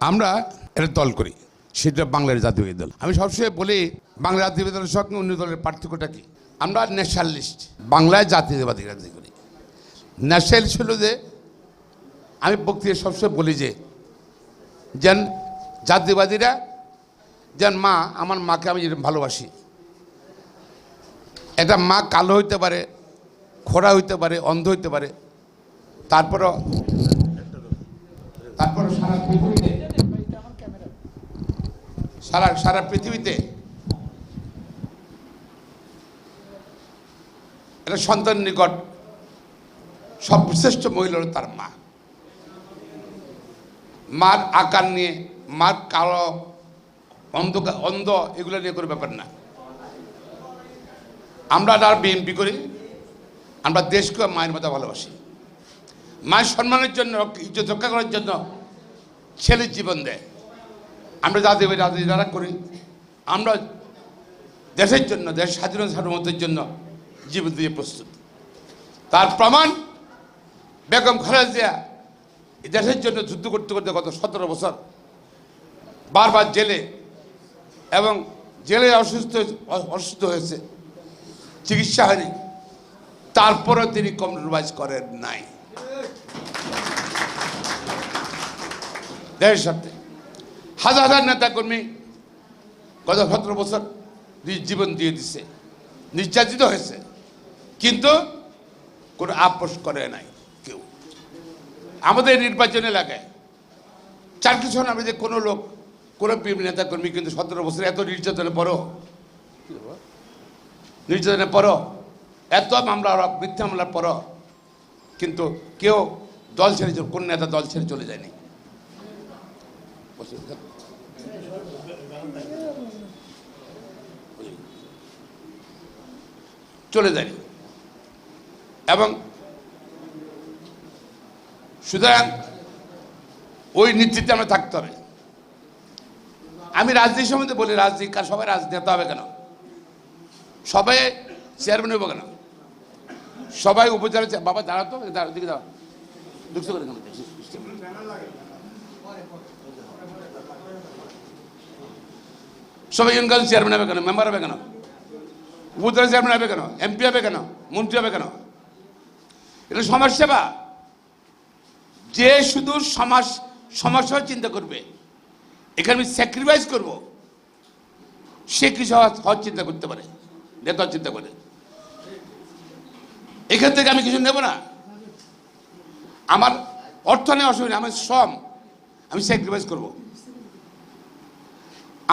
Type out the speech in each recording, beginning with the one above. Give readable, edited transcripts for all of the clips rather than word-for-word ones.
আমরা এটা দল করি, সেটা বাংলার জাতীয়বাদী দল। আমি সবসময় বলি বাংলা জাতীয়বাদী দলের সঙ্গে অন্য দলের পার্থক্যটা কি। আমরা ন্যাশনালিস্ট, বাংলায় জাতীয়তাবাদী রাজনীতি করি। ন্যাশনাল ছিল যে আমি বক্তৃতা সবসময় বলি যে যেন জাতীয়বাদীরা যেন মা, আমার মাকে আমি যেরকম ভালোবাসি, একটা মা কালো হইতে পারে, খোড়া হইতে পারে, অন্ধ হইতে পারে, তারপরও সারা পৃথিবীতে একটা সন্তান নিকট সর্বশ্রেষ্ঠ মহিলা হল তার মা। মার আকার নিয়ে, মার কালো অন্ধ এগুলো নিয়ে কোনো ব্যাপার না। আমরা আর বিএনপি করি, আমরা দেশকে মায়ের মতো ভালোবাসি। মায়ের সম্মানের জন্য, ইজ্জত রক্ষা করার জন্য ছেলের জীবন দেয়। আমরা জাতীয়বাদী রাজনীতি যারা করি, আমরা দেশের জন্য, দেশ স্বাধীনতা সার্বভৌমত্বের জন্য জীবন দিয়ে প্রস্তুত। তার প্রমাণ বেগম খালেদা জিয়া দেশের জন্য যুদ্ধ করতে করতে গত 17 বছর বারবার জেলে এবং জেলে অসুস্থ হয়েছে, চিকিৎসা হয়নি, তারপরেও তিনি কম্প্রোমাইজ করেন নাই দেশের সাথে। হাজার হাজার নেতা কর্মী গত 17 বছর জীবন দিয়ে দিছে, নির্যাতিত হয়েছে, কিন্তু কোনো আপোষ করে নাই কেউ। আমাদের নির্বাচন এলাকায় 4 কিছু নামে যে কোনো লোক, কোনো নেতা কর্মী কিন্তু 17 বছর এত নির্যাতনের পরও এত মামলা, মিথ্যা মামলার পরও কিন্তু কেউ দল ছেড়ে, কোন নেতা দল ছেড়ে চলে যায়নি। চলে যায়নি। এবং সুতরাং ওই নেতৃত্বে আমরা থাকতে হবে। আমি রাজনীতি সম্বন্ধে বলি, রাজনীতি সবাই রাজনেতা হবে কেন, সবাই চেয়ারম্যান হইব কেন, সবাই উপজেলা, বাবা দাঁড়াতো, দিকে দাঁড়া, দুঃখ করে কেন, সবাই ইউনিয়ন কাউন্সিল চেয়ারম্যান হবে কেন, মেম্বার হবে কেন, উপজেলা চেয়ারম্যান হবে কেন, এমপি হবে কেন, মন্ত্রী হবে কেন? এটা সমাজ সেবা। যে শুধু সমস্যা চিন্তা করবে, এখানে আমি স্যাক্রিফাইস করবো, সে কিছু হওয়ার চিন্তা করতে পারে, নেতা চিন্তা করে। এখান থেকে আমি কিছু নেব না, আমার অর্থ নেই, অসুবিধা, আমার শ্রম আমি স্যাক্রিফাইস করব,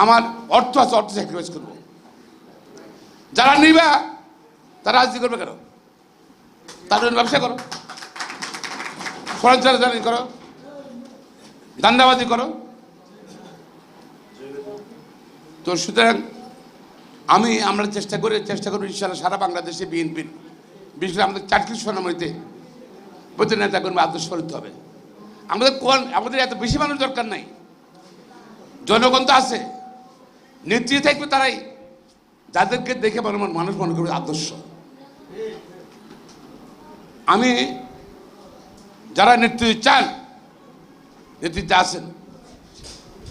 আমার অর্থ আছে, অর্থ স্যাক্রিফাইস করব। যারা নিবা তারা রাজনীতি করবে কেন? তার জন্য ব্যবসা করো, ফরাজি করো, দান্দাবাজি করো। তো সুতরাং আমরা চেষ্টা করবো ইনশাআল্লাহ সারা বাংলাদেশে বিএনপির, বিশেষ করে আমাদের 4 সোনামণিতে প্রতি নেতা কর্মী আদর্শ করতে হবে। আমাদের এত বেশি মানুষ দরকার নাই, জনগণ তো আছে, নেতৃত্বে থাকবে তারাই, যাদেরকে দেখে মানুষ মনে করবে আদর্শ। আমি যারা নেতৃত্ব চান, নেতৃত্বে আছেন,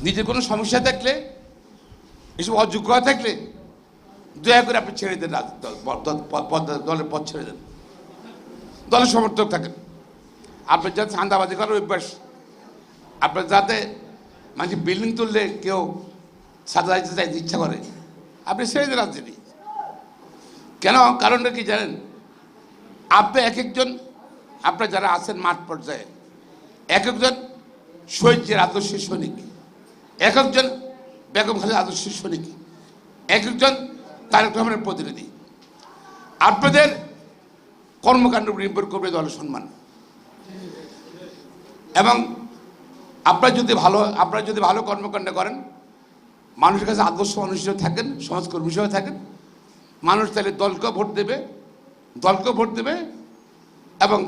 নিজের কোনো সমস্যা থাকলে, এসব অযোগ্যতা থাকলে দয়া করে আপনি ছেড়ে দেন, দলের পথ ছেড়ে দেন, দলের সমর্থক থাকেন। আপনি যাতে চাঁদাবাজি করার অভ্যাস, আপনার যাতে মানে বিল্ডিং তুললে কেউ সাদা চাইতে ইচ্ছা করে, আপনি ছেড়ে দেন রাজনীতি। কেন? কারণটা কি জানেন? আপনি এক একজন, আপনার যারা আছেন মাঠ পর্যায়ে, এক একজন শহীদের আদর্শের সৈনিক, এক একজন বেগম খালেদা আদর্শের সৈনিক, এক একজন তারেক রহমানের প্রতিনিধি। আপনাদের কর্মকাণ্ড নির্ভর করবে দলের সম্মান। এবং আপনারা যদি ভালো কর্মকাণ্ড করেন, মানুষের কাছে আদর্শ মানুষ হিসেবে থাকেন, সমাজকর্মী হিসেবে থাকেন, মানুষ তাহলে দলকেও ভোট দেবে এবং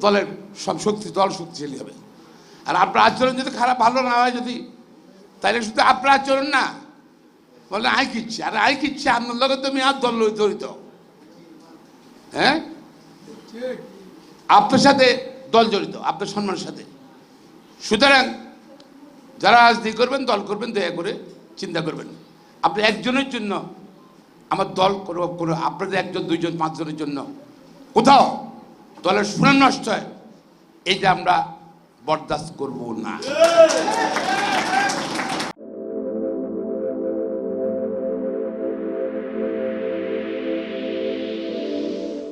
দলের দল শক্তিশালী হবে। আর আপনার আচরণ যদি খারাপ, ভালো না হয় যদি, তাহলে শুধু আপনার আচরণ না, বলে আয় কিচ্ছে, আর আয় কিচ্ছে আপনার লগে তুমি আর দল জড়িত, হ্যাঁ, আপনার সাথে দল জড়িত, আপনার সম্মানের সাথে। সুতরাং যারা রাজনীতি করবেন, দল করবেন, দয়া করে চিন্তা করবেন। আপনি একজনের জন্য আমার দল কোনো আপনাদের একজন, দুইজন, পাঁচজনের জন্য কোথাও দলের সুনাম নষ্ট হয়, এটা আমরা বরদাস্ত করব না।